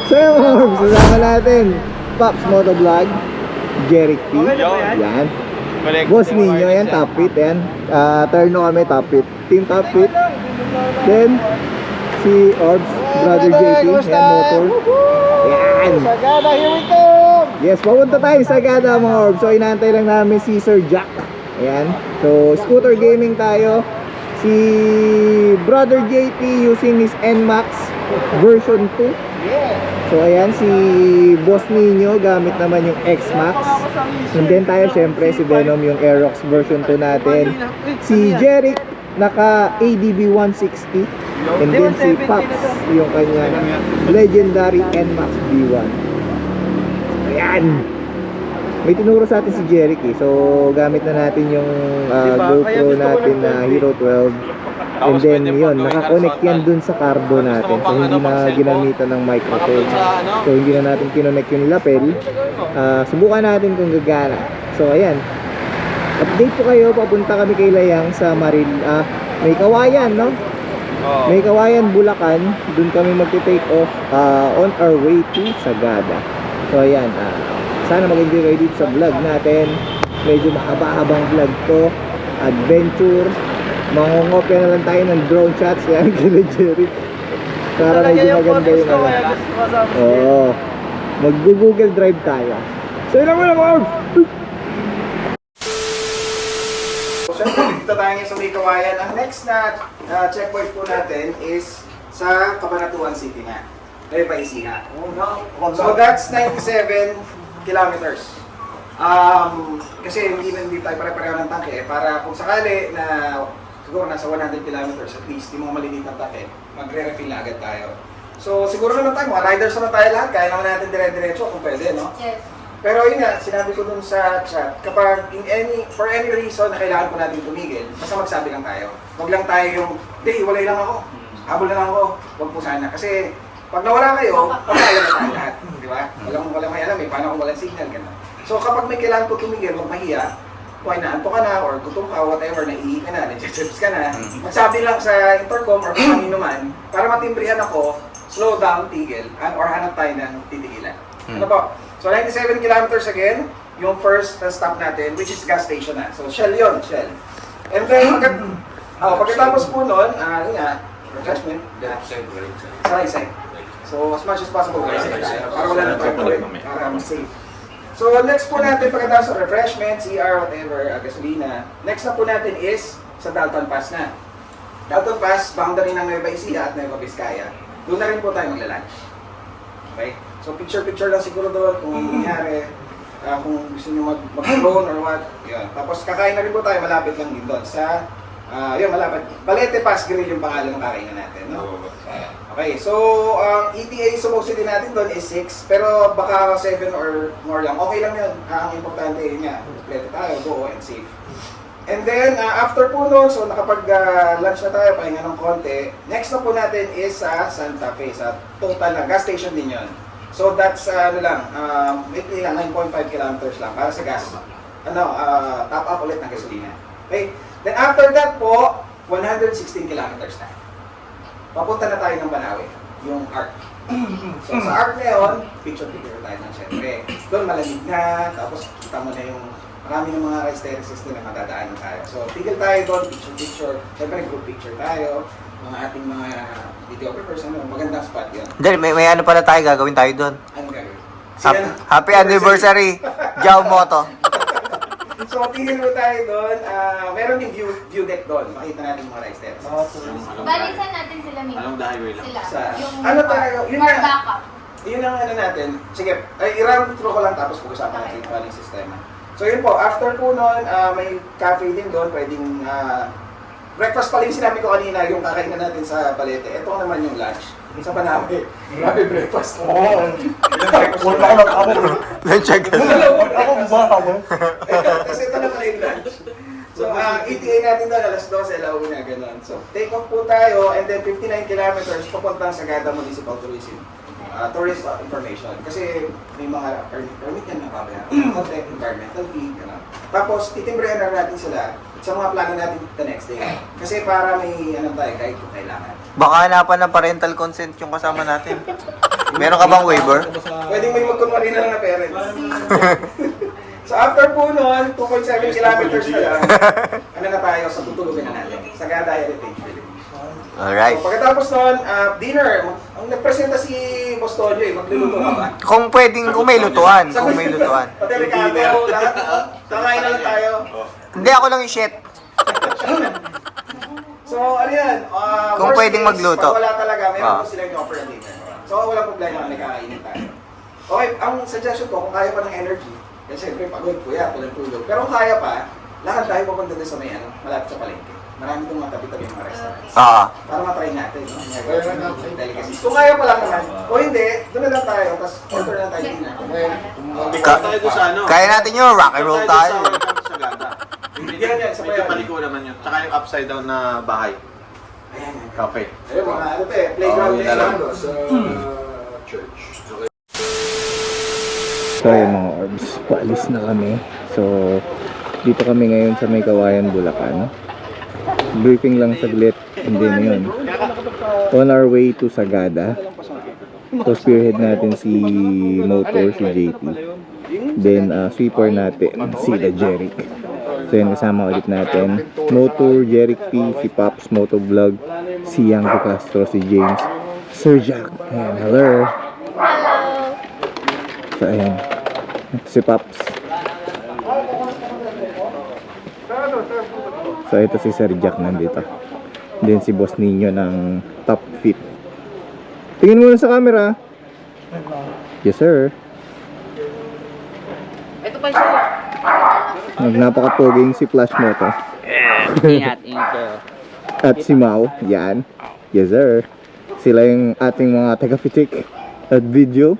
So yung orbs, kasama natin Pops Motovlog, Jeric P, yan. Boss Ninyo, yan, top fit, yan. Terno kami, top fit. Team top fit. Then, si Orbs, Brother JP, yan, motor. Yan. Sagada, here we come! Yes, papunta tayo sa Sagada mga Orbs. So, inaantay lang namin si Sir Jack. Ayan. So, scooter gaming tayo. Si Brother JP using his NMAX version 2. So ayan, si Boss Ninyo gamit naman yung X-Max. And then tayo syempre si Venom yung Aerox version 2 natin. Si Jeric naka ADB 160. And then si Pops yung kanyang legendary NMAX B1. Ayan. May tinuro sa atin si Jeric eh. So gamit na natin yung GoPro natin na Hero 12. And then yun, nakakonect yan dun sa carbo natin. So hindi na ginamitan ng microphone. So hindi na natin kinonect yung lapel. Subukan natin kung gagana. So ayan, update ko kayo. Papunta kami kay Layang sa Maril. May Kawayan, no? May Kawayan, Bulacan. Dun kami magte-take off on our way to Sagada. So ayan, sana mag-enjoy kayo dito sa vlog natin. Medyo mahaba-habang vlog to. Adventure. Mangungopya na lang tayo ng drone shots. Yan, kila Jeric. Para medyo maganda yung Oo. Mag-Google Drive tayo. So yun lang muna mga Orbs. Siyempre, dito tayo ngayon sa May Kawayan. Ang next na checkpoint po natin is sa Cabanatuan City na. Nueva Ecija. So that's 97 kilometers. Kasi hindi tayo pare-pareho ng tangke. Para kung sakali na siguro nasa 100 kilometers at least, yung mga maliliit ng tangke, magre-refill na agad tayo. So siguro naman tayo, mga riders naman tayo lahat, kaya naman natin dire-diretso kung pwede, no? Yes. Pero yun nga, sinabi ko dun sa chat, kapag for any reason na kailangan po natin tumigil, basta magsabi lang tayo. Huwag lang tayo yung, hindi, hiwalay lang ako. Habol na lang ako. Huwag po sana. Kasi pag nawala kayo, pagkaya na tayo lahat. Di ba? Walang may alam eh, paano kung walang signal, gano'n. So kapag may kailangan po tumigil, huwag mahiya. Kung naanto ka na, or gutom ka, whatever, naiihi ka na, nag-chips ka na, magsabi lang sa intercom or kung kanino man, para matimbrihan ako, slow down, tigil, or hanap tayo ng titigilan. Ano po? So 97 kilometers again, yung first stop natin, which is gas station na. So Shell yun, Shell. And then, pagkatapos po nun, yun nga, refreshment, side. So as much as possible, para wala na tayo, para mas safe. So next po natin pagkatapos sa refreshment, CR, whatever, gasolina. Next na po natin is sa Dalton Pass na. Dalton Pass, boundary ng Nueva Ecija at Nueva Vizcaya. Doon na rin po tayo magla-lunch. Okay? So picture-picture lang siguro doon kung nangyari, kung gusto nyo mag-drone or what. Yun. Tapos kakain na rin po tayo, malapit lang din doon sa, malapit. Balete Pass Grill yung pangalan ng kakainan natin. No? Okay, so ETA supposedly natin doon is 6, pero baka 7 or more lang. Okay lang yun. Ang importante yun nga, kompleto tayo, go and safe. And then, after po nun, so nakapag-lunch na tayo, pahinga ng konti. Next na po natin is sa Santa Fe, sa total na gas station din yun. So that's weekly lang, 9.5 kilometers lang para sa gas. Top up ulit ng gasolina. Okay? Then after that po, 116 kilometers na. Papunta na tayo ng Banawe, yung ARC. So sa ARC ngayon, picture-picture tayo ng syempre. Doon malamig na, tapos kita mo na yung marami ng mga rice terraces na madadaanan tayo. So tigil tayo doon, picture-picture. Syempre group picture tayo. Mga ating mga videographers, magandang spot yun. Then, may ano pala tayo gagawin tayo doon. Anong gagawin? Happy anniversary, Jao Moto. So, tigil mo tayo doon. Meron yung view deck doon. Makita natin yung mga rice terraces. Balisan natin sila, Ming. Along the highway lang. Sila. Sa- Yung ano tayo? Yun for na. backup. Yun ang natin. Sige, i-run through ko lang tapos pag-usapan natin kung ano yung sistema. So yun po, after po nun, may cafe din doon. Pwedeng breakfast pala yung sinabi ko kanina, yung kakainan natin sa Balete. Ito naman yung lunch. Sa Banawe. Grabe breakfast. Oo. Wala ko ako. Check. Ako ba ako? Kasi ito naman yung lunch. So, ETA natin doon, alas 12, alauna, gano'n. So, take off po tayo, and then 59 kilometers papuntang Sagada Municipal Tourism. Tourist information. Kasi may mga permit yan na pabayaran. Hotel, environmental fee, gano'n. Tapos, titimbrehan na natin sila sa mga plano natin the next day. Kasi para may, tayo, guide kung kailangan. Baka hanapan ng parental consent yung kasama natin. Meron ka bang waiver? Pwedeng may magkunwari na lang na parents. So after po noon, 2.7 kilometers na lang, na tayo sa tutulugan na natin. Sagada Heritage Village. Alright. So pagkatapos noon, dinner. Ang nagpresenta si Boss Tojo magluluto ka ba? Kung pwedeng, kung may lutuan. Kung may lutuan. Pati Ricardo, lahat. Kakain na lang tayo. Hindi, ako lang yung chef. So ano yan? Kung worst pwedeng case, magluto. Pag wala talaga, meron Ah. po sila yung offer ng dinner. So walang problema, nagkakainin tayo. Okay, ang suggestion ko, kung kaya pa ng energy, kasi siyempre pagod po yan, tulog. Pero kung kaya pa, lakad tayo papunta din sa may malapit sa palengke. Marami itong mga tabi-tabi mga restaurants. Para matry natin, no? Delicacies. Kung kaya pa lang naman, o hindi, doon na lang tayo, tapos order na tayo dinner. Ka- Tayo doon sa ano? Kaya natin yun, rock and roll tayo. Sagada. Yan, sa Medyo payan. paliko naman yun. Tsaka yung upside down na bahay. Ayan, Cafe. ayun, mga playground Oo, yun din. na lang. So ayun mga orbs, paalis na kami. So dito kami ngayon sa May Kawayan, Bulacan. Briefing lang saglit, and then yun. On our way to Sagada. So spearhead natin si Motor, si JP. Then sweeper natin si The Jeric. So yun, kasama ulit natin Motor, Jeric P, si Pops Motovlog, si Yang De Castro, si James, Sir Jack. Ayan, hello. So ayan, si Pops. So ito si Sir Jack nandito. Then si Boss Nino ng Top Fit. Tingin muna sa camera. Yes sir. Ito pa siya. Napakapoging si Flash Moto. Ingat, ingat. At si Mau. Yan. Yes sir. Sila yung ating mga taga-pitik at video.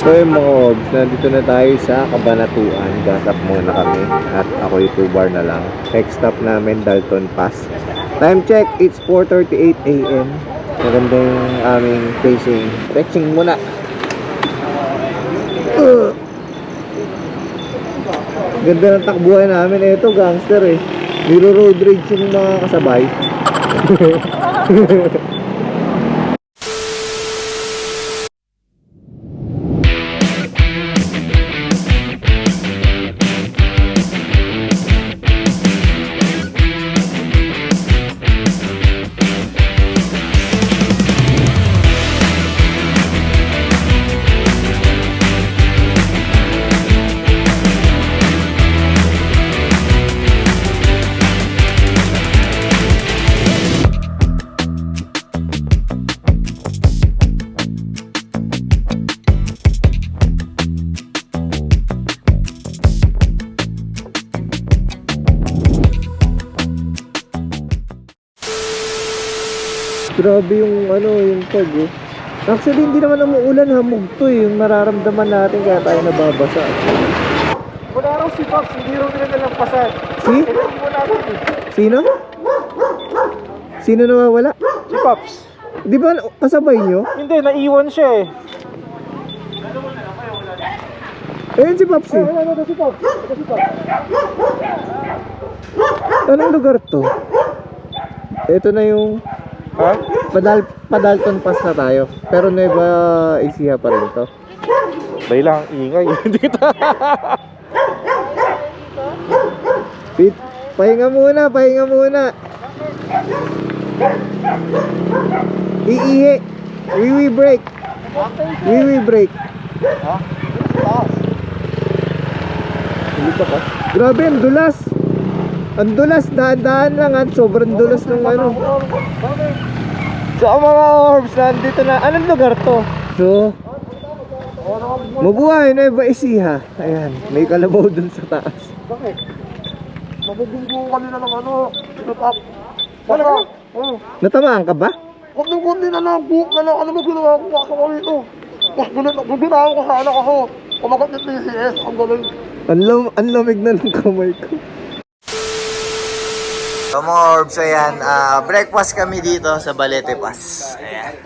So yung mga obs, nandito na tayo sa Cabanatuan. Gasap muna kami at ako yung 2 bar na lang. Next stop namin, Dalton Pass. Time check, it's 4:38 AM. Maganda yung aming pacing. Stretching muna. Ganda ng takbuhan namin. Ito gangster eh. Niro road rage yung mga kasabay. Grabe yung yung fog oh. Actually hindi naman umuulan, hamog to eh. Yung nararamdaman natin kaya tayo nababasa. Wala raw si Pops, hindi raw nila nalampasan. Si? Sino? Sino nawawala? Si Pops. Di ba kasabay nyo? Hindi, naiwan siya eh. Ayun si Pops eh. Anong lugar to? Ito na yung Padalton Pass na tayo. Pero Nueva Ecija pa rin to. Dahil lang, ingay. Dito. Pit, pahinga muna. Iihi. We break. Hindi pa ka? Grabe, ang dulas. Ang dulas, daan lang at sobrang dulas ng ano. So mga orbs, nandito na. Anong lugar to? So, mabuhay na Nueva Ecija. Ayan, may kalabaw dun sa taas. Bakit? Mabubunggo kami na ng ano. Sinatap. Talaga? Oo. Natamaan ka ba? Huwag nang kundi na lang. Buhok na lang. Ano mo ginawa ko? Bakit ako rito? Gagawin ko sa anak ako. Kumagat ng PCS. Ang galing. Ang lamig na ng kamay ko. So mga orbs, ayan, breakfast kami dito sa Balete Pass. Ayan.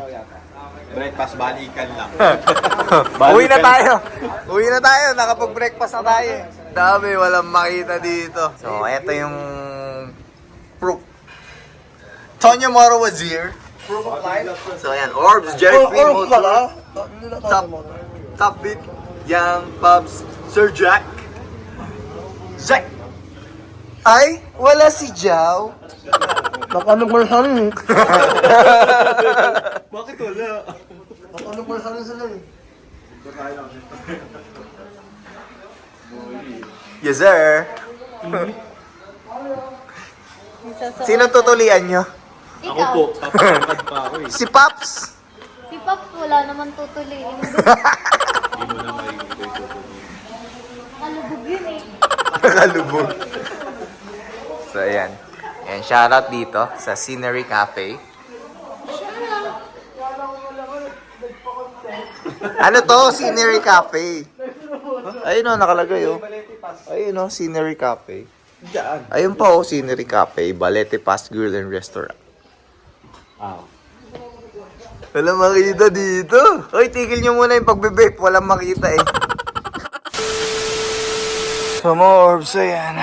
Breakfast, balikan lang. Uwi na tayo, nakapag-breakfast na tayo. Dami, walang makita dito. So, eto yung proof. Tonyo Moro was here. Proof of life. So, ayan, orbs, Jerry Free Motor. Top beat, Young Pops, Sir Jack. Jack! Ay, wala si Jao. Naka-anniversary. Bakit wala? Naka-anniversary sila eh. Yes, sir. Sino tutulian nyo? Ako po, papakad pa ako eh. Si Pops. Si Pops wala naman tutuliin. Hindi mo na maiging ko ito. Kalubog yun eh. Nakalubog. So, ayan. Ayan, shoutout dito sa Scenery Cafe. Ano to? Scenery Cafe. Ayun o, nakalagay o. Ayun o, Scenery Cafe. Ayun pa o, Scenery Cafe. Balete Pass Grill and Restaurant. Walang makita dito. Hoy, tigil nyo muna yung pagbe-vape. Walang makita eh. So, mga orbs, ayan.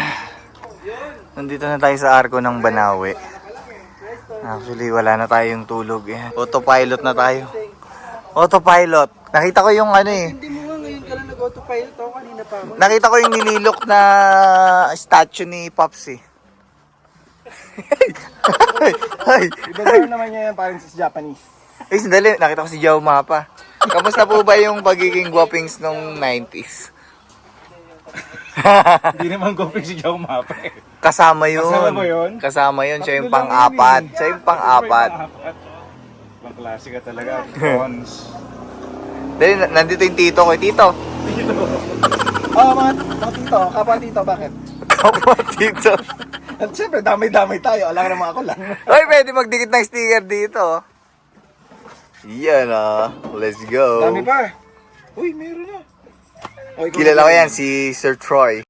Nandito na tayo sa arko ng Banawe. Actually, wala na tayong tulog eh. Autopilot na tayo. Autopilot. Nakita ko yung ano eh. Hindi mo nga ngayon ka lang nag-autopilot ako kanina pa ako. Nakita ko yung nililok na statue ni Pops eh. Ay, Iba naman niya yan parang sa Japanese. ay, sandali. Nakita ko si Jao Mapa. Kamusta po ba yung pagiging guwapings nung 90s? Hindi naman goping si Joe Mapa eh. Kasama yun. Kasama mo yun? Kasama yun. Siya yung Tatlo lang pang-apat. yun eh. Siya yung pang-apat. Ibang klase ka talaga. Cons. Dali, nandito yung tito ko. Tito. Mga tito. Kapwa tito, bakit? Opo, tito. At syempre, damay-damay tayo. Alam naman ako lang. Hoy, pwede magdikit ng sticker dito. Yan ah. Let's go. Dami pa. Uy, meron na. Oy, Kilala ko yan, si Sir Troy.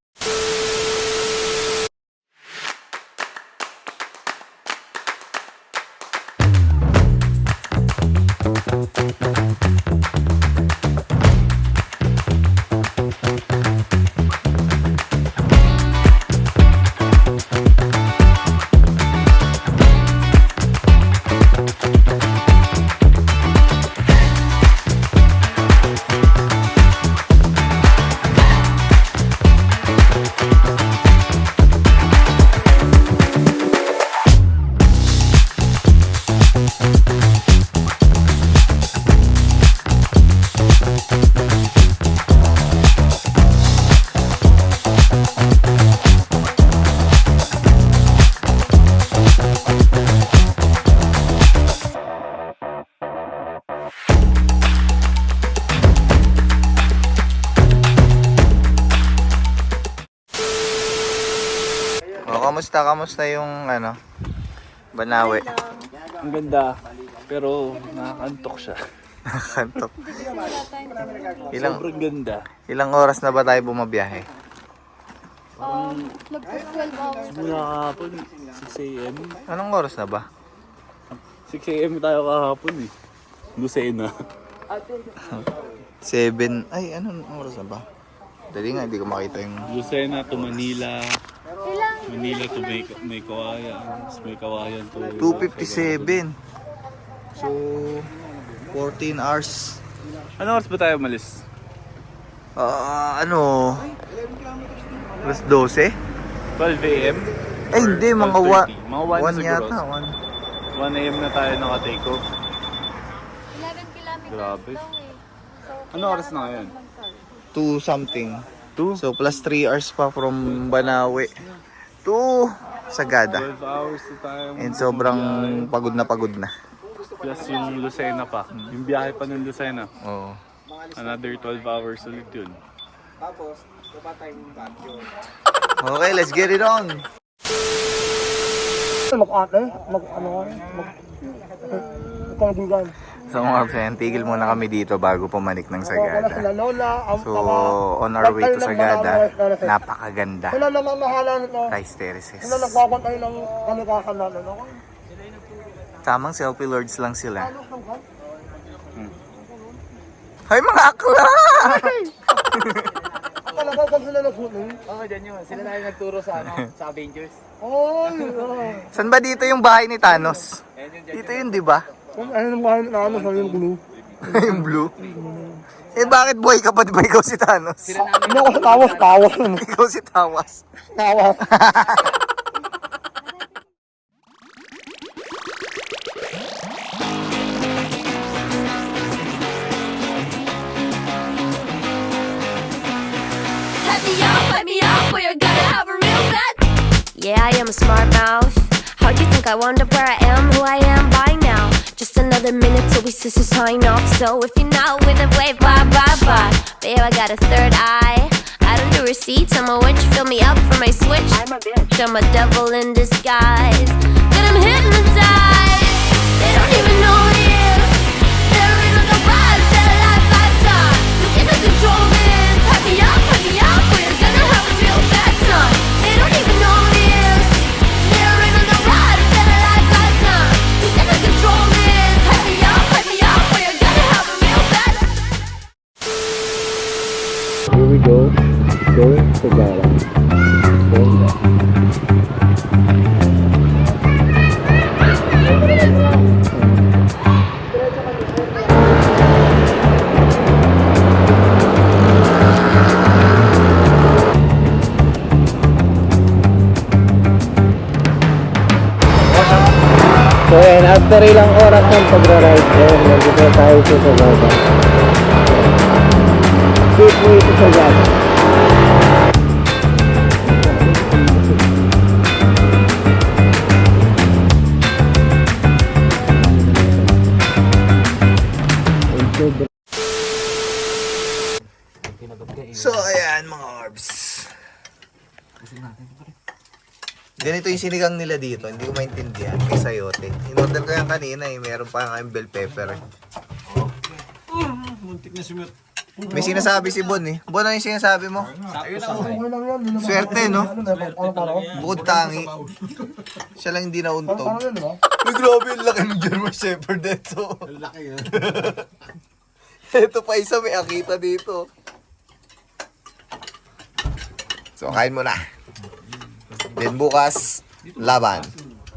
Kamusta yung ano, Banawe? Ang ganda. Pero nakakantok siya. Kantok. Sobrang ganda. Ilang oras na ba tayo bumabiyahe? Mag-12 hours. Mula kahapon, 6 a.m. Anong oras na ba? 6 a.m. tayo kahapon eh. Lucena. 7. Ay, anong oras na ba? Dali nga, hindi ko makita yung... Lucena to Manila. Ilang? Manila to may Kawayan. May Kawayan to... 2:57. So, 14 hours. Ano oras ba tayo malis? Ano? Alas 12? 12 a.m.? Ay, hindi. Mga 12:30? Mga 1 siguro. yata. 1 a.m. na tayo naka-take off. 11 kilometers Grabe. daw eh. So, Ano oras na ngayon? 2 something. 2? So, plus 3 hours pa from Banawe to Sagada. 12 hours na tayo. And sobrang pagod na pagod na. Plus yung Lucena pa. Yung biyahe pa ng Lucena. Oo. Another 12 hours ulit yun. Tapos, kapatay yung bagyo. Okay, let's get it on. Kaibigan. So mga friend, tigil muna kami dito bago pumanik ng Sagada. Sila Lola, ang So, on our way to Sagada, napakaganda. Sila namamahala nito. Rice terraces. Sila nagkakantay ng kalikasan natin. Okay? Tamang selfie lords lang sila. Hay mga akla! Talaga saan sila nag-shooting? Oo, dyan yun. Sila na yung nagturo sa, sa Avengers. Oy! Saan ba dito yung bahay ni Thanos? Dito yun, di ba? Kung ano naman bahay na ano sa yung blue. Yung blue? Eh bakit buhay ka pa? Di ba ikaw si Thanos? Hindi ako sa tawas. Ikaw si Tawas. Tawas. Let me up, or you're gonna have a real bad. Yeah, I am a smart mouth. How'd you think I wound up where I am, who I am by now? Just another minute till we sisters sign off. So if you're not with it, wave bye bye bye. Babe, I got a third eye. I don't do receipts, I'm a witch, fill me up for my switch. I'm a bitch, I'm a devil in disguise. Got 'em hypnotized. They don't even know it is. They're in on the ride of their life lifetime. You can't control this. Hype me up, or you're gonna have a real bad time. They don't even know it is. They're in on the ride of their life lifetime. You can't control this. Hype me up, or you're gonna have a real bad time. Here we go. Going to Sagada. Going back. So ayan, after ilang oras ng pagra-ride, ayan, nandito tayo sa Sagada. Gateway to Sagada. So, ayan mga orbs. Ganito yung sinigang nila dito. Hindi ko maintindihan. May sayote. In-order ko yan kanina eh. Meron pa nga yung bell pepper eh. May sinasabi si Bon eh. Bon, ano yung sinasabi mo? Swerte, no? Bukod tangi. Siya lang hindi nauntog. Uy, grabe yung laki ng German Shepherd dito. Laki yan. Ito pa isa, may akita dito. So, kain mo na. Then bukas, laban.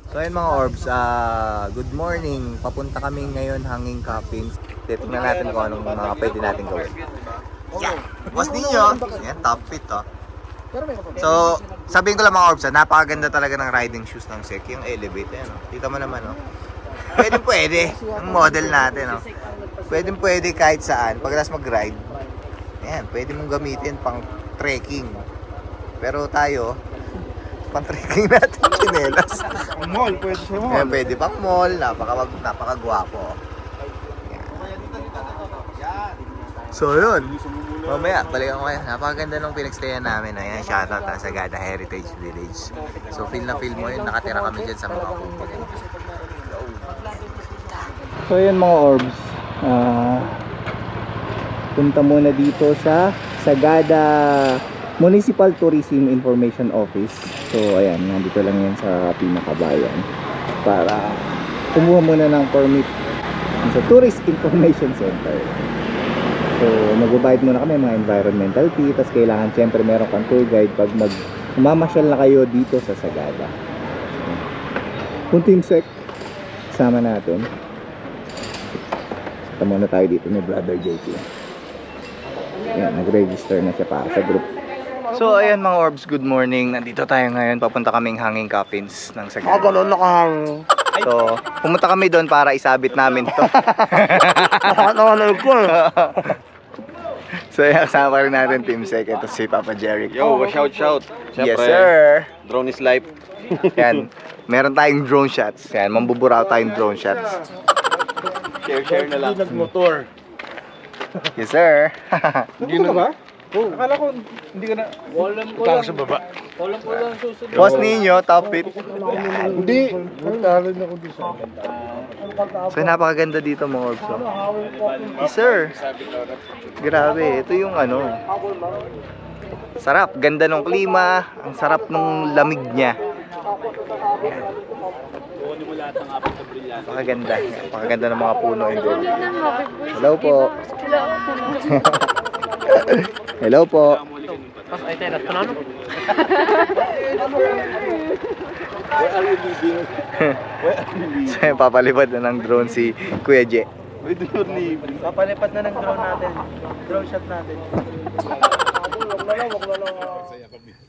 So ayun mga orbs, good morning. Papunta kami ngayon hanging Cappings. Titignan natin kung anong mga pwede natin gawin. Yeah. Bukas ninyo. Yan, top fit oh. So, sabihin ko lang mga orbs, napakaganda talaga ng riding shoes ng SEC. Yung Elevate, yan oh. Kita mo naman oh. Pwede. Ang model natin oh. Pwede kahit saan. Pagkatapos mag-ride, yan, pwede mong gamitin pang trekking. Pero tayo, pang-trekking natin chinelas. Mall, pwede siya mall. Ayan, pwede pang mall, napakagwapo. Yan. So yun, mamaya, balikan ko kayo. Napakaganda nung pinagstayan namin. Ayan, shoutout sa Sagada Heritage Village. So feel na feel mo yun, nakatira kami dyan sa mga kupag. So yun mga orbs, punta muna dito sa Sagada Municipal Tourism Information Office. So ayan, nandito lang yan sa pinakabayan para kumuha muna ng permit sa Tourist Information Center. So, magbabayad muna kami mga environmental fee, tapos kailangan syempre meron kang tour guide pag mamasyal na kayo dito sa Sagada. Kung Team Sec, sama natin. Ito muna tayo dito ni Brother JP. Ayan, nag-register na siya para sa group. So, ayan mga orbs, good morning. Nandito tayo ngayon, papunta kaming Hanging Coffins ng Sagada. Ganun nakahang. So, pumunta kami doon para isabit namin to. Nakakanalag ko eh. So, ayan, kasama rin natin Team Sec. Ito si Papa Jeric. Yo, shout. Yes, sir. Drone is life. Yan, meron tayong drone shots. Yan, mambuburaw tayong drone shots. Share na lang. Nagmotor. Yes, sir. Hindi na ba? Akala ko hindi ka na. Walang ko lang. Walang ko lang susunod. Boss ninyo, top it. Hindi. Nagtalan ako doon sa So, napakaganda dito mga orbs. Oh. Yes, sir. Grabe, ito yung ano. Sarap, ganda ng klima. Ang sarap ng lamig niya. Napakaganda. Napakaganda ng mga puno. Hello po. Hello po. So, papalipad na ng drone si Kuya Je. Papalipad na ng drone natin. Drone shot natin.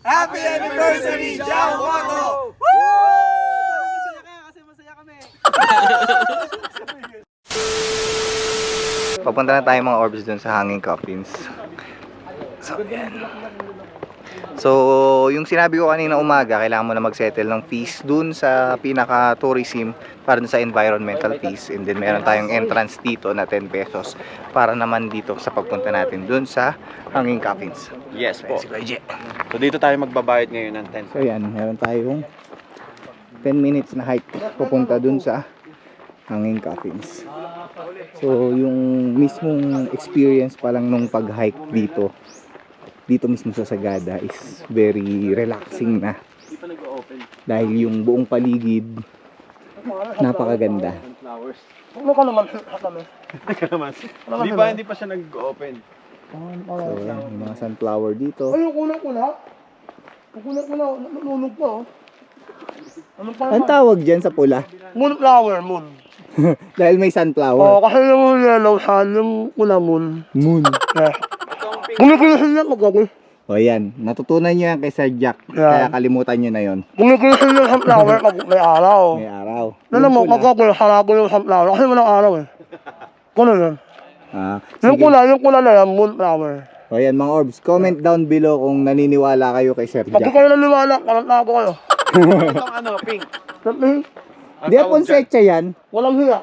Happy anniversary, Jao Wato! Papunta na tayo mga orbs dun sa Hanging Coffins. So, yan. So, yung sinabi ko kanina umaga, kailangan mo na mag-settle ng fees dun sa pinaka-tourism para dun sa environmental fees. And then, meron tayong entrance dito na 10 pesos para naman dito sa pagpunta natin dun sa Hanging Coffins. Yes po. Si Kuya Je. So dito tayo magbabayad ngayon ng 10. So, yan. Meron tayong 10 minutes na hike pupunta dun sa Hanging Coffins. So, yung mismong experience pa lang nung pag-hike dito mismo sa Sagada is very relaxing na. Dahil yung buong paligid napakaganda. Ano ka naman? Kami. Hindi pa siya nag-open. So, yung mga sunflower dito. Ay, yung kuna-kuna. Yung kuna-kuna, nalulog pa oh. Anong pa Ang tawag dyan sa pula? Moonflower, moon. Dahil may Oo, sunflower. kasi yung yellow sun, yung kuna moon. Moon. Yeah. Gumigilising na magagawin. O yan, natutunan nyo yan kay Sir Jack. Yan. Kaya kalimutan nyo na yon. Gumigilising yung sunflower pag may araw. May araw. Alam mo, Yung pula. magagawin, harapon yung sunflower kasi walang araw eh. Kuno yun. Ah, Yung sige. kuna na yan, moonflower. O yan mga orbs, comment down below kung naniniwala kayo kay Sir Pag Jack. kayo naniwala, kalatago kayo. Itong ano, pink. Sabi, Di ba ponsetsa yan? walang hiya.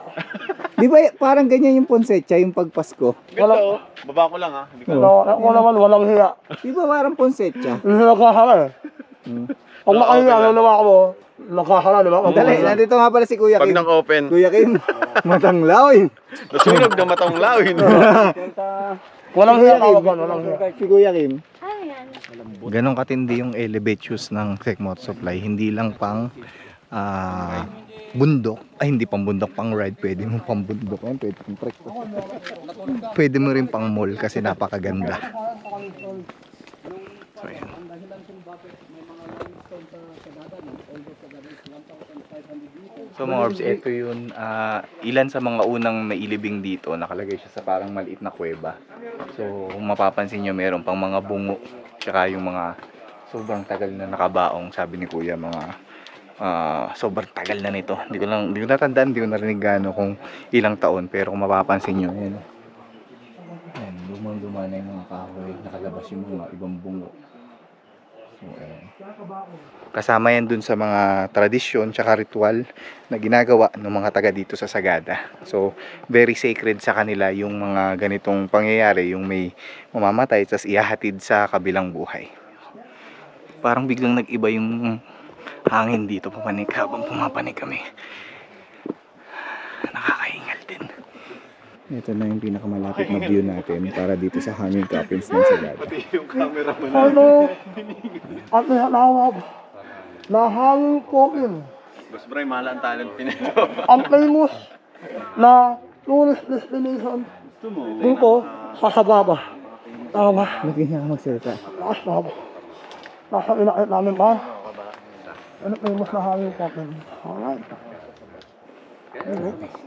Di ba parang ganyan yung ponsetsa, yung pagpasko? Ganda oh. Baba ko lang ha. Hindi ko Ako naman, walang hiya. Di ba parang ponsetsa? Hindi nagkakala eh. Pag nakahiya, ano naman ako, nagkakala, di ba? Dali, nandito nga pala si Kuya Pag Kim. nang open, Kuya Kim, matanglaw eh. nasunog na matang lawin. Walang hiya tawagan, walang hiya. Si Kuya Kim. Ano yan? Ganon katindi yung elevations ng Sec Motor Supply. Hindi lang pang bundok. Ay, hindi pang bundok, pang ride. Pwede mo pang bundok yan. Pwede pang trek. Pwede mo rin pang mall kasi napakaganda. So, yan. So mga orbs, ito yun. Ilan sa mga unang nailibing dito. Nakalagay siya sa parang maliit na kuweba. So kung mapapansin nyo, meron pang mga bungo. Tsaka yung mga sobrang tagal na nakabaong. Sabi ni Kuya, mga sobrang tagal na nito. Hindi ko natandaan, hindi ko narinig gaano kung ilang taon. Pero kung mapapansin nyo, yan. Yan, lumang-luma na yung mga kahoy. Nakalabas yung mga ibang bungo. So, ayan. Kasama yan dun sa mga tradisyon tsaka ritual na ginagawa ng mga taga dito sa Sagada. So, very sacred sa kanila yung mga ganitong pangyayari, yung may mamamatay tapos ihahatid sa kabilang buhay. Parang biglang nag-iba yung hangin dito papanik habang pumapanik kami. Nakakahingal din. Ito na yung pinakamalapit na view natin para dito sa Hanging Coffins ng Sagada. Yung camera mo na. Ano? At nahawag. Nahangin ko yun. Boss Bray, mahal ang talent pinito. Ang famous na tourist destination dito sa Sagada. Tama. Lagyan niya ka magsalita. Lakas na ako. Nasa inakit namin ba? Ano famous na hangin natin? Alright.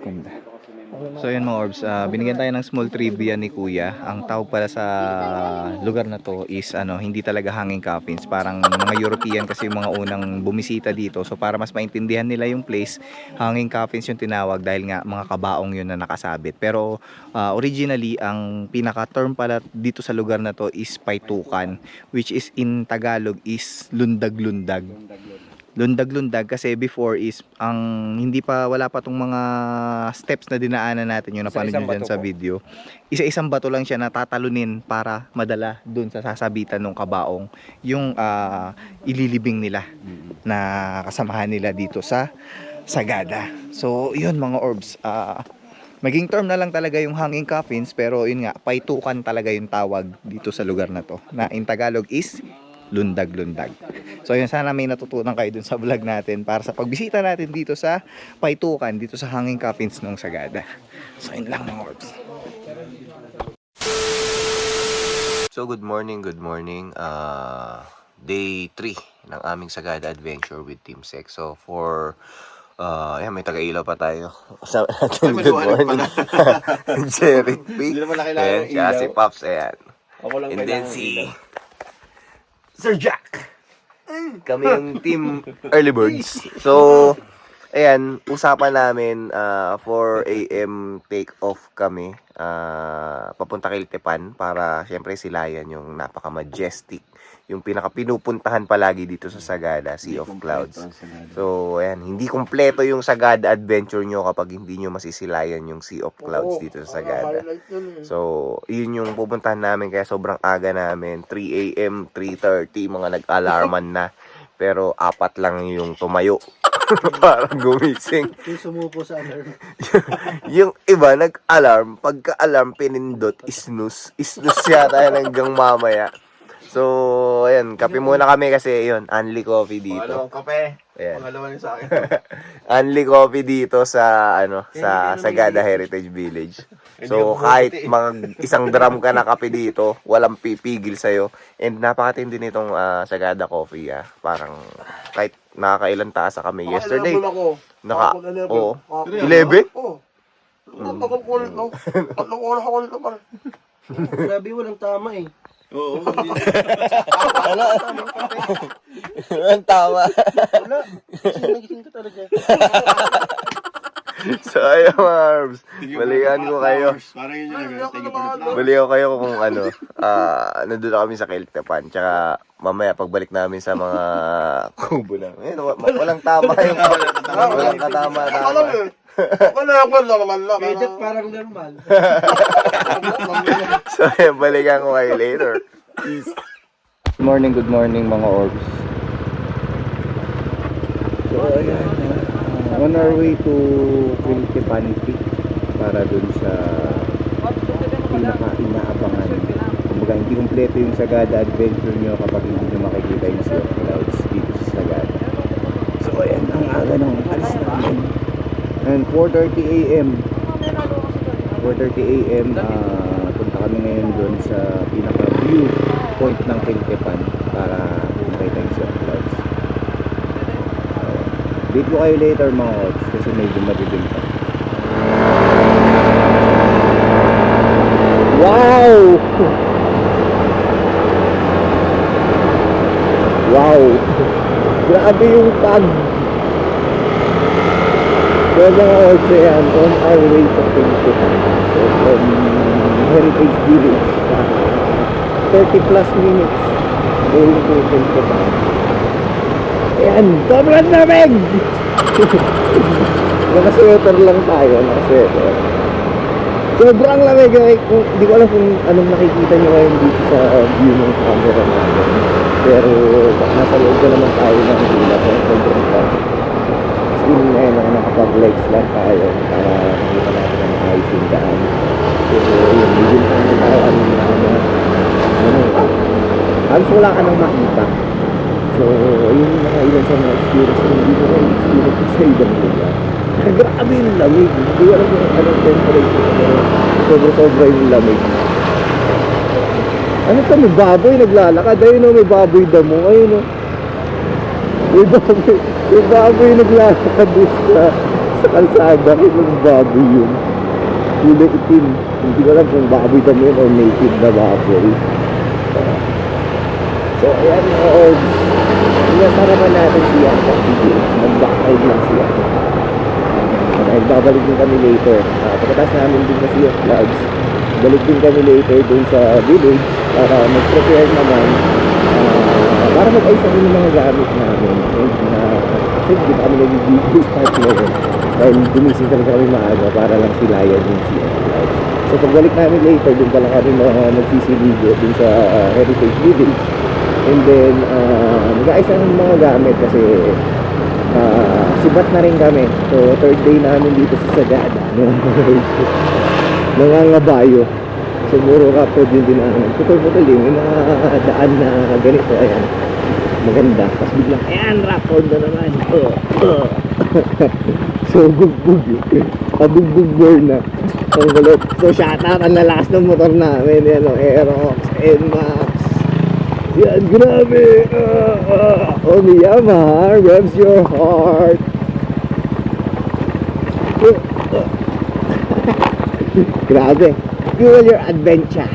Ganda. So yun mga orbs, binigyan tayo ng small trivia ni Kuya. Ang tawag pala sa lugar na to is hindi talaga hanging coffins. Parang mga European kasi yung mga unang bumisita dito. So para mas maintindihan nila yung place, hanging coffins yung tinawag dahil nga mga kabaong yun na nakasabit. Pero originally, ang pinaka-term pala dito sa lugar na to is paitukan, which is in Tagalog is lundag-lundag. Lundag-lundag kasi before is wala pa tong mga steps na dinaanan natin yung napanood nyo dyan sa video. Isa-isang bato lang siya na tatalunin para madala dun sa sasabitan ng kabaong yung ililibing nila na kasamahan nila dito sa Sagada. So yun mga orbs, maging term na lang talaga yung hanging coffins, pero yun nga, paitukan talaga yung tawag dito sa lugar na to, na in Tagalog is lundag-lundag. So yun, sana may natutunan kayo dun sa vlog natin para sa pagbisita natin dito sa paitukan, dito sa hanging coffins ng Sagada. So yun lang mga orbs. So good morning. Day 3 ng aming Sagada adventure with Team Sec. So for ayan, may taga-ilaw pa tayo. Kasama natin, good morning. Jerry P. Hindi naman nakilala Ayan, yung siya ilaw. si Pops, ayan. Ako lang And then kailangan si ilaw. Sir Jack. Kami yung team Early Birds. So, ayan, usapan namin 4 AM take off kami papunta kay Tepan para syempre silayan yung napaka-majestic, yung pinaka-pinupuntahan palagi dito sa Sagada, Sea of Clouds. So, ayan, hindi kompleto yung Sagada adventure nyo kapag hindi nyo masisilayan yung Sea of Clouds dito sa Sagada. So, yun yung pupuntahan namin, kaya sobrang aga namin. 3 AM, 3:30, mga nag-alarman na. Pero 4 lang yung tumayo para gumising. Yung sumupo sa alarm. Yung iba, nag-alarm. Pagka-alarm, pinindot, snooze. Snooze yata yan hanggang mamaya. So, ayan, kape muna kami kasi yun, only coffee dito. Ano, kape. Ayan. Pangalawa niyo sa akin. Only coffee dito sa sa Sagada Heritage Village. So kahit mga isang drum ka na kape dito, walang pipigil sa'yo. And napakatindi nitong Sagada Coffee. Parang kahit nakakailan taas kami yesterday. Oo. 11? Oo. Ang tagal ko ulit, no? 3 oras ako ulit naman. Grabe, walang tama eh. Oo, hindi na. Ang tama. Wala. Kasi nagising ka talaga. So ayun mga arms, balikan ko kayo. Parang yun yung nag-take Balikan ko kayo kung nandun na kami sa Keltepan. Tsaka mamaya pagbalik namin sa mga kubo na. Walang tama yung walang katama. Alam eh. Wala ako naman lang. Medyo parang normal. So ayun, balikan ko kayo later. Good morning mga orbs. So ayan, on our way to Quiltepan Peak para dun sa pinaka-inaabangan. Kumbaga hindi kompleto yung Sagada adventure nyo kapag hindi nyo makikita yung Sea of Clouds dito sa Sagada. So ayan, ang aga ng alis namin. And 4:30 AM. 4:30 AM, punta kami ngayon dun sa pinaka-view point ng Quiltepan para makita yung Sea of Clouds. Date ko kayo later mga odds kasi medyo madilim pa. Wow! Wow! Grabe yung tag! So mga odds yan, on our way to Quiltepan. So from Heritage Village, 30 plus minutes going to Quiltepan. Ayan, sobrang lamig! Naka-sweater lang tayo, naka-sweater. Sobrang lamig eh. Hindi ko alam kung anong nakikita nyo ngayon dito sa view ng camera natin. Pero nasa loob na naman tayo ng ulap. Sobrang tag. Still ngayon nakapag-legs lang tayo para makita natin ang ayos yung daan. So yun, medyo na tayo halos wala ka nang makita. So, ayun yung mga ilan sa mga experience na hindi ko na-experience sa ibang lugar. Grabe yung lamig. Hindi ko alam kung anong temperature. Pero sobra yung lamig. Ano ito? May baboy naglalakad. Ayun o, may baboy damo. Ayun o. May baboy naglalakad doon sa kalsada. Yung baboy yun. Kulay itim. Hindi ko alam kung baboy damo yun o native na baboy. So, ayan mga orb. Inasarapan natin siya sa video. Nag-backride lang siya. Dahil babalik din kami later. Pagkatapos namin din kasi yung vlogs, balik din kami later dun sa village para mag-prepare naman para mag-ayos kami ng mga gamit namin. Kasi hindi kami nag-video start ngayon. Dahil gumising kami maaga para lang silayan yung siya vlogs. So pagbalik namin later, dun pala kami magsisiligo dun sa Heritage Village. And then, mag-ayos ang mga gamit kasi sibat na rin kami. So, third day namin dito sa Sagada. Nangangabayo. Siguro kapod yun din namin. Putol-putol din. May mga daan na ganito. Ayan. Maganda. Tapos biglang, ayan, rapod na naman. So, bugbog. Pabugbog na. Ang kulit. So, shout out ang lalakas ng motor namin. Yan o, Aerox, NMAX. Yan, grabe. Yamaha revs your heart. Grabe. Fuel your adventure.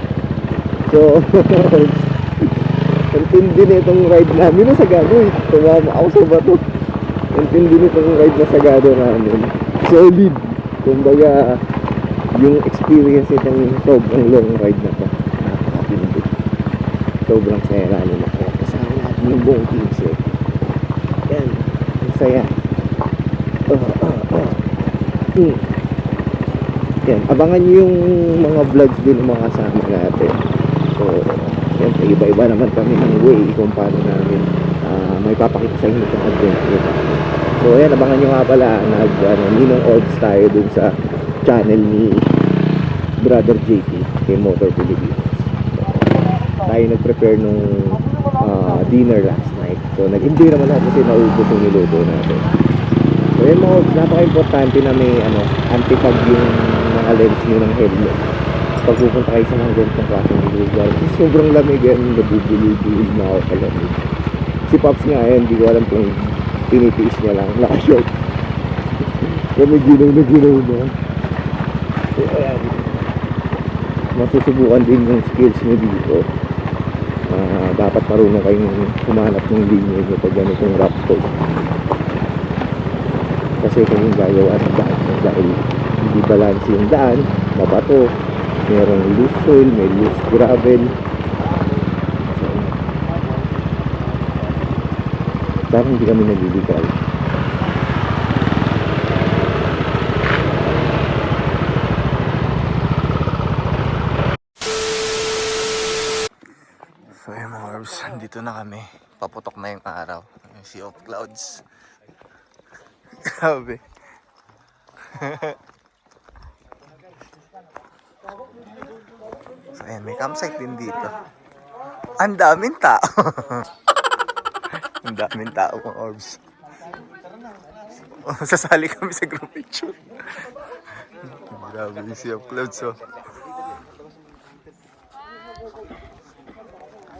So, ang tindi nitong ride namin na sagado eh. Tumama ako sa bato. Ang tindi nitong ride na sagado namin. Solid. Kumbaga, yung experience nitong sobrang long ride na to. Napakatindi. Sobrang saya lalo na ko. Kasama natin yung buong teams eh. Yan. Ang saya. Yan. Abangan nyo yung mga vlogs din ng mga kasama natin. So, yan. Iba-iba naman kami ng way kung paano namin may papakita sa inyo itong adventure. So, yan. Abangan nyo nga pala ninong odds tayo dun sa channel ni Brother JP kay Motor Philippines. Tayo nag-prepare nung dinner last night. So, nag-enjoy naman natin kasi naubos yung niluto natin. So, yun mga odds, napaka-importante na may anti-fog yung mga lens nyo ng helmet. Pag pupunta kayo sa mga ganitong klaseng lugar, kasi sobrang lamig yan, nabubuli-buli na ako sa lamig. Si Pops nga yan, hindi ko alam kung tinitiis niya lang, naka-short. Kaya may ginaw na. So, ayan. Masusubukan din yung skills nyo dito. Dapat marunong kayong humanap ng linya nyo pag ganitong rough road. Kasi kung yung gagawa ng daan dahil hindi balance yung daan, mabato, merong loose soil, may loose gravel. Parang hindi kami naliligal. So yung mga orbs, dito na kami. Paputok na yung araw. Yung sea of clouds. Grabe. So ayan, may campsite din dito. Ang daming tao. Ang daming tao mga orbs. Sasali kami sa group picture. Grabe yung sea of clouds oh.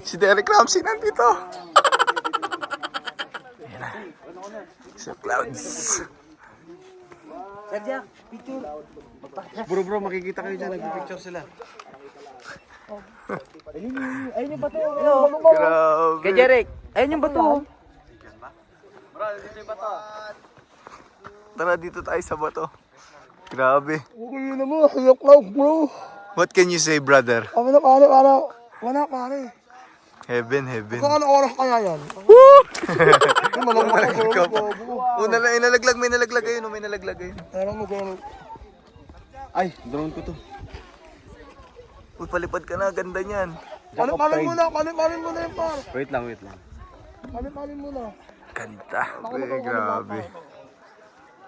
Si Derek Ramsey nandito. Ayan na. Sea of clouds. Bro, makikita kayo dyan. Nag-picture sila. Ayun yung bato. Grabe. Kay Derek, ayun yung bato. Tara dito tayo sa bato. Grabe. Okay na mo, hayok cloud bro. What can you say, brother? Kami na pare. Heaven, heaven. Kung ano oras kaya yan? Malaglag ka pa. Una lang, inalaglag, may nalaglag ayun, may nalaglag ayun. Alam mo gano'n. Ay, drone ko to. Uy, palipad ka na, ganda niyan. Palin mo na yung par. Wait lang. Palin mo na. Ganda. Uy, grabe.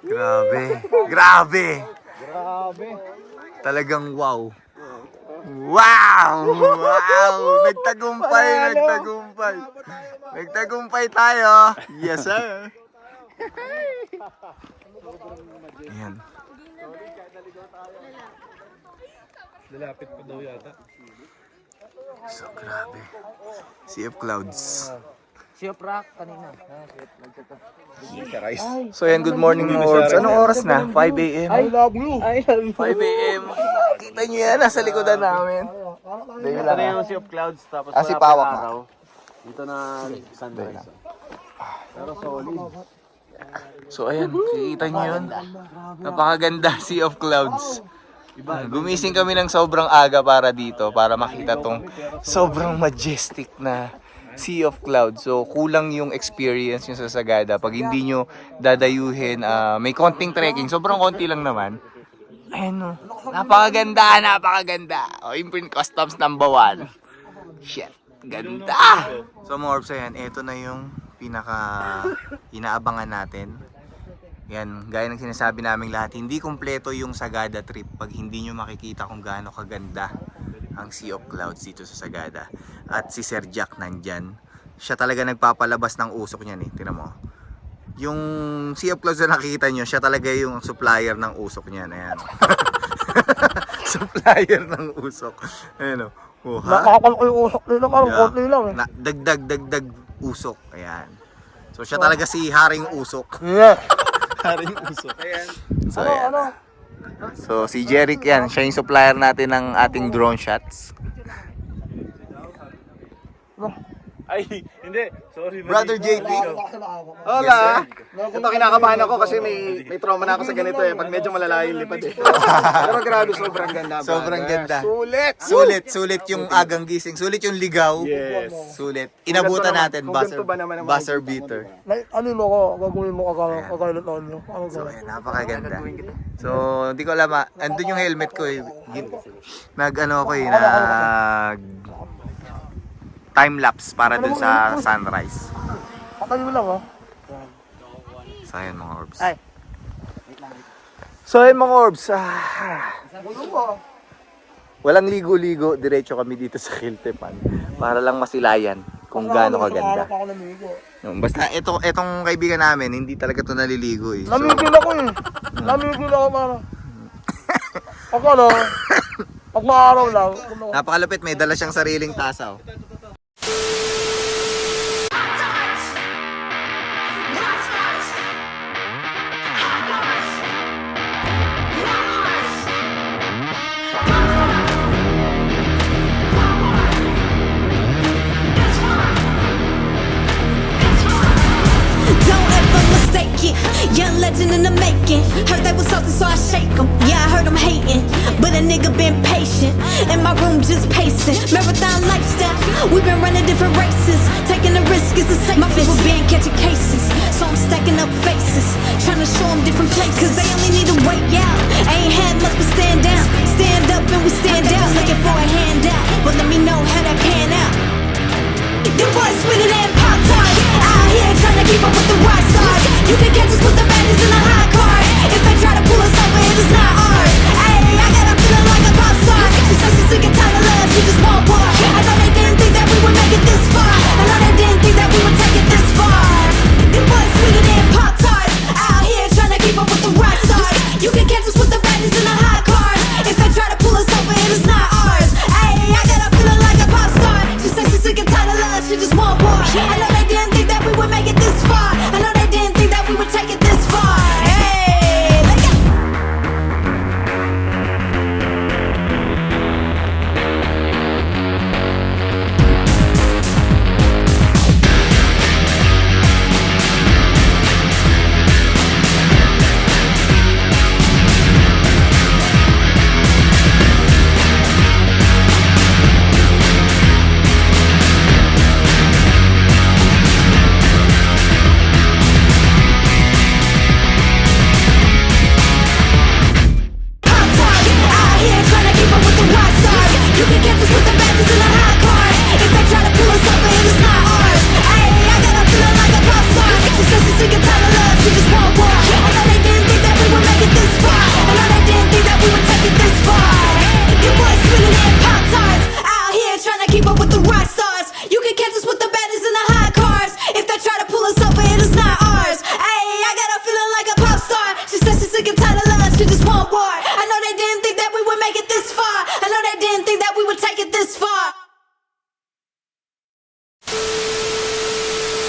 Grabe. Grabe. Grabe. Talagang wow. Wow! Wow! Nagtagumpay tayo. Yes, sir. Ayan. Lalapit pa daw yata. So, grabe. Sea of Clouds. Sea of Rock kanina. So, yan. Good morning, mga orbs. Anong oras na? 5 a.m. I love you. 5 a.m. Kita nyo yan. Nasa likodan namin. Dahil Ito na yung Sea of Clouds, tapos si wala Pawak pang na. araw. Dito na sunrise. Pero solid. So, ayan. Kikita nyo yun. Napakaganda. Sea of Clouds. Gumising kami ng sobrang aga para dito. Para makita tong sobrang majestic na Sea of Clouds. So, kulang yung experience nyo sa Sagada. Pag hindi nyo dadayuhin, may konting trekking. Sobrang konti lang naman. Ayun o. Napakaganda. O, Imprint Customs number 1. Shit. Ganda! So, mga orbs, ayan. Ito na yung pinaka inaabangan natin. Yan, gaya ng sinasabi naming lahat, hindi kumpleto yung Sagada trip pag hindi nyo makikita kung gaano kaganda ang Sea of Clouds dito sa Sagada. At si Sir Jack nandyan. Siya talaga nagpapalabas ng usok niyan eh. Tingnan mo. Yung Sea of Clouds na nakikita nyo, siya talaga yung supplier ng usok niyan. Ayan. Supplier ng usok. Ayan o. Oh, ha? Nakakal ko yung usok nila, parang konti lang eh. Dagdag usok. Ayan. So siya talaga si Haring Usok. Yeah. Haring Usok. Ayan. So, ayan. So si Jeric yan, siya yung supplier natin ng ating drone shots. Ay, hindi. Sorry. Brother JP. Hola! Ito kinakabahan ako kasi may trauma na ako sa ganito eh. Pag medyo malala yung lipad eh. Pero grabe, sobrang ganda. Sobrang ganda. Sulit! Sulit yung agang gising. Sulit yung ligaw. Yes. Sulit. Inabutan natin. Kung ganito ba naman ang Buzzer beater. Ano mo ko, gagawin mo kagayot na nyo. Ano So, gawin? ayan, napakaganda. So, hindi ko alam andun yung helmet ko eh. Nag-ano ako eh, time-lapse para dun sa sunrise. Patay mo lang, So, ayan mga orbs. Ay. So, ayan mga orbs. Walang ligo-ligo. Diretso kami dito sa Kiltepan. Para lang masilayan kung gaano kaganda. Basta itong kaibigan namin, hindi talaga to naliligo eh. So, Namigil ako eh. Namigil ako para. Ako ano, pag maaraw lang. napakalupit, may dala siyang sariling tasaw. Don't ever mistake it. Young legend in the making. Heard they was salty, so I shake 'em. Yeah, I heard 'em hating, but a nigga been patient. In my room just pacing. Marathon lifestyle. We been running different races. Taking the risk is the safest. My people been catching cases, so I'm stacking up faces. Trying to show 'em different places. Cause they only need to wait out. Ain't had much but stand down. Stand up and we stand out. Looking for a handout, but let me know how that pan out. Them boys sweeter than Pop-Tarts. Out here trying to keep up with the rock stars. You can catch us with the baddies in the hot car. If they try to pull us over, it is not ours. Ayy, I got a feeling like a pop star. She says she's sick and tired of love, she just want more. I know they didn't think that we would make it this far. I know they didn't think that we would take it this far. Them boys sweeter than Pop-Tarts. Out here trying to keep up with the rock stars. You can catch us with the baddies in the hot cars. If they try to pull us over, it is not ours. Ayy, I got a feeling like a pop star. She says she's sick and tired of love, she just want more. I know they didn't think that we would make it this far. I know they didn't think that we would take it this far. Hey, let go.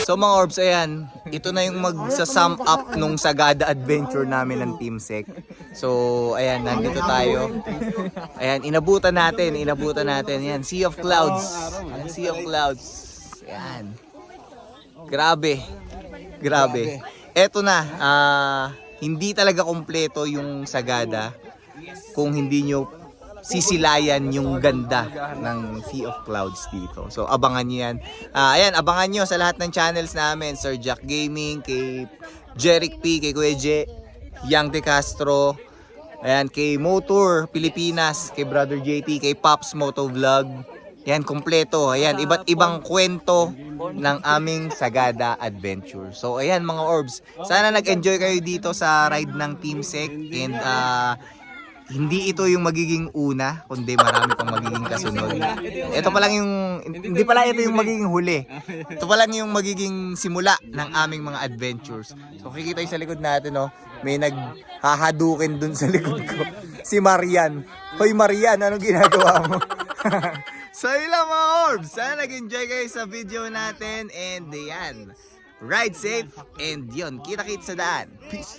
So mga orbs, ayan, ito na yung magsa-sum up nung Sagada adventure namin ng Team Sec. So, ayan, nandito tayo. Ayan, inabutan natin. Ayan, Sea of Clouds. Sea of Clouds. Ayan. Grabe. Eto na, hindi talaga kompleto yung Sagada kung hindi nyo sisilayan yung ganda ng Sea of Clouds dito. So abangan nyo yan. Ayan, abangan nyo sa lahat ng channels namin. Sir Jack Gaming, kay Jeric P, kay Kuya J, Yang De Castro, ayan, kay Motor Pilipinas, kay Brother JT, kay Pops Moto Vlog. Yan, kompleto. Ayan, iba't ibang kwento ng aming Sagada adventure. So ayan mga orbs, sana nag-enjoy kayo dito sa ride ng Team Sec, and hindi ito yung magiging una, kundi marami pang magiging kasunod. Ito pa lang yung, hindi pala ito yung magiging huli. Ito pa lang yung magiging simula ng aming mga adventures. So kikita yung sa likod natin, oh, may naghahadukin dun sa likod ko. Si Marian. Hoy Marian, anong ginagawa mo? So yun lang mga orbs. Sana nag-enjoy kayo sa video natin, and yan. Ride safe, and yun, kita-kits sa daan. Peace.